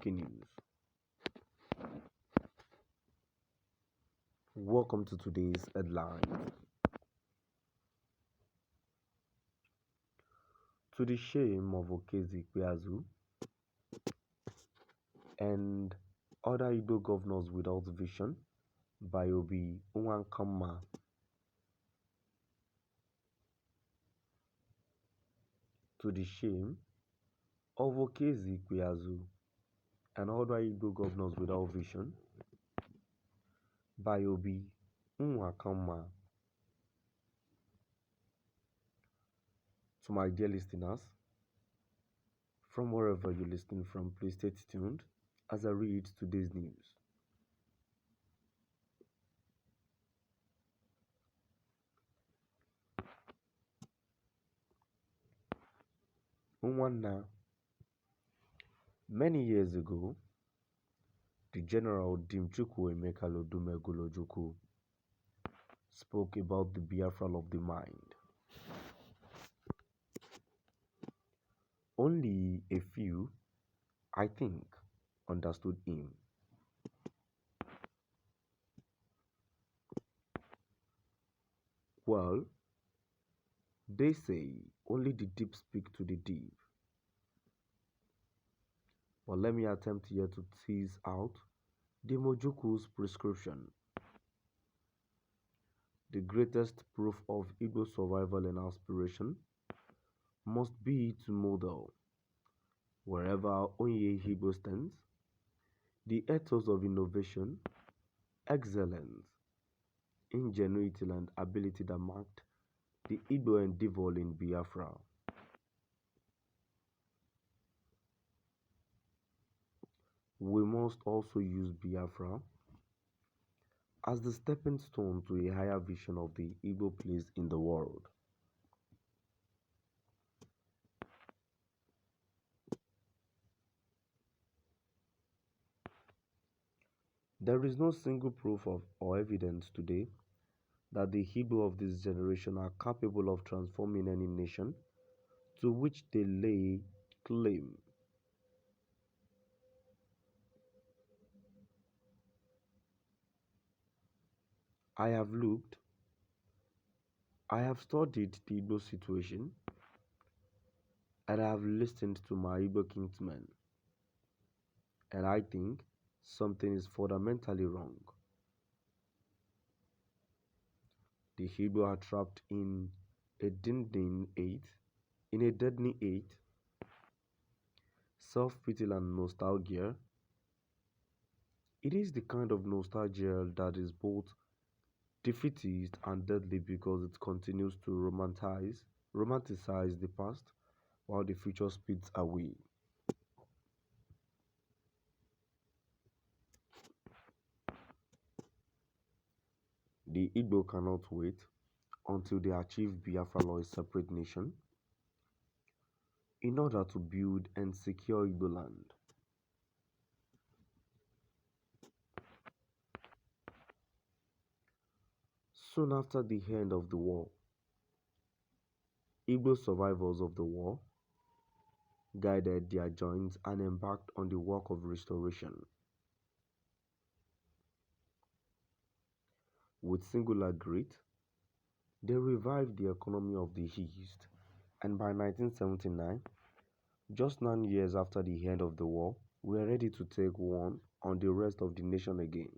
breaking news. Welcome to today's headlines. To the shame of Okezi and other Igbo governors without vision by Obi Nwankama. To the shame of Okezi and other Igbo governors without vision by Obi Nwankama. To my dear listeners, from wherever you're listening from, please stay tuned as I read today's news. Unwanna. Many years ago, the General Dimchukwu Emeka spoke about the Biafra of the mind. Only a few, I think, understood him. Well, they say only the deep speak to the deep. But let me attempt here to tease out the Mojuku's prescription. The greatest proof of Igbo survival and aspiration must be to model, wherever Onye Igbo stands, the ethos of innovation, excellence, ingenuity and ability that marked the Igbo endeavor in Biafra. We must also use Biafra as the stepping stone to a higher vision of the Igbo place in the world. There is no single proof of or evidence today that the Igbo of this generation are capable of transforming any nation to which they lay claim. I have studied the Igbo situation, and I have listened to my Igbo kinsmen, and I think something is fundamentally wrong. The Igbo are trapped in a deadening hate, self-pity and nostalgia. It is the kind of nostalgia that is both defeatist and deadly because it continues to romanticize the past while the future speeds away. The Igbo cannot wait until they achieve Biafra a separate nation in order to build and secure Igbo land. Soon after the end of the war, Igbo survivors of the war guided their joints and embarked on the work of restoration. With singular grit, they revived the economy of the East, and by 1979, just 9 years after the end of the war, we were ready to take one on the rest of the nation again.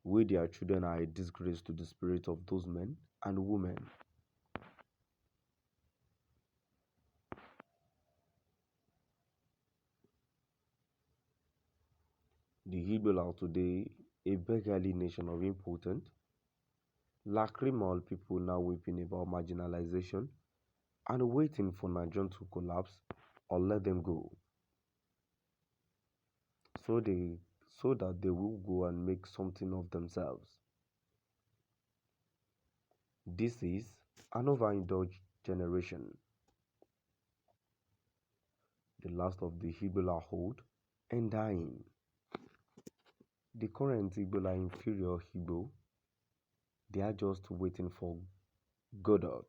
We, their children, are a disgrace to the spirit of those men and women. The Igbo are today a beggarly nation of impotent, lacrimal people now weeping about marginalization and waiting for Nigeria to collapse or let them go, so that they will go and make something of themselves. This is an overindulged generation. The last of the Igbo are old and dying. The current Igbo are inferior Igbo. They are just waiting for Godot.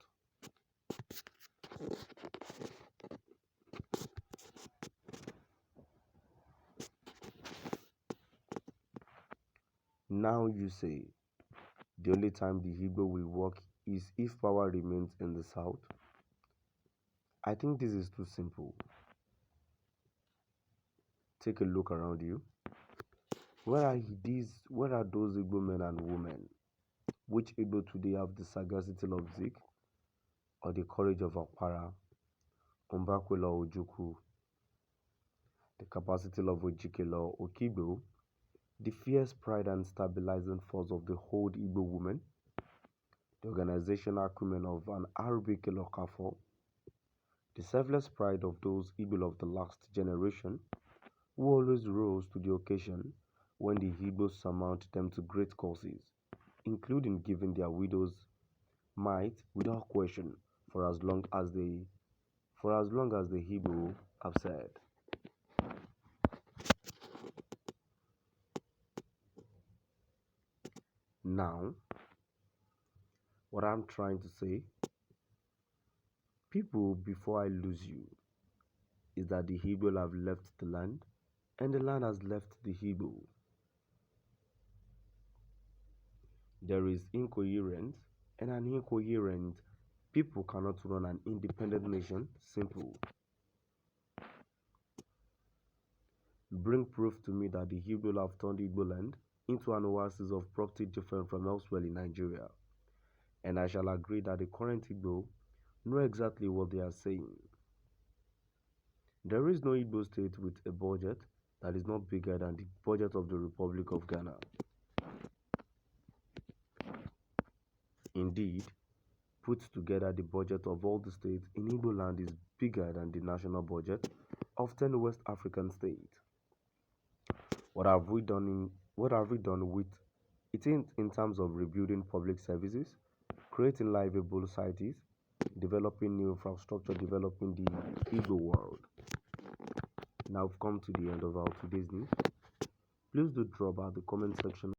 Now you say the only time the Igbo will work is if power remains in the south. I think this is too simple. Take a look around you. Where are those Igbo men and women? Which Igbo today have the sagacity of Zik or the courage of Akpara, Umbakwela or Ojuku, the capacity of Ojikela or Okigbo, the fierce pride and stabilizing force of the whole Igbo woman, the organizational acumen of an Arabic Lokafo, the selfless pride of those Igbo of the last generation who always rose to the occasion when the Igbos surmount them to great causes, including giving their widows might without question for as long as the Igbo have said. Now, what I'm trying to say, people, before I lose you, is that the Igbo have left the land and the land has left the Igbo. There is incoherence, and an incoherent people cannot run an independent nation. Simple. Bring proof to me that the Igbo have turned Igbo land into an oasis of property different from elsewhere in Nigeria, and I shall agree that the current Igbo know exactly what they are saying. There is no Igbo state with a budget that is not bigger than the budget of the Republic of Ghana. Indeed, put together, the budget of all the states in Igbo land is bigger than the national budget of 10 West African states. What have we done with it in terms of rebuilding public services, creating livable cities, developing new infrastructure, developing the Igbo world? Now we've come to the end of our today's news. Please do drop out the comment section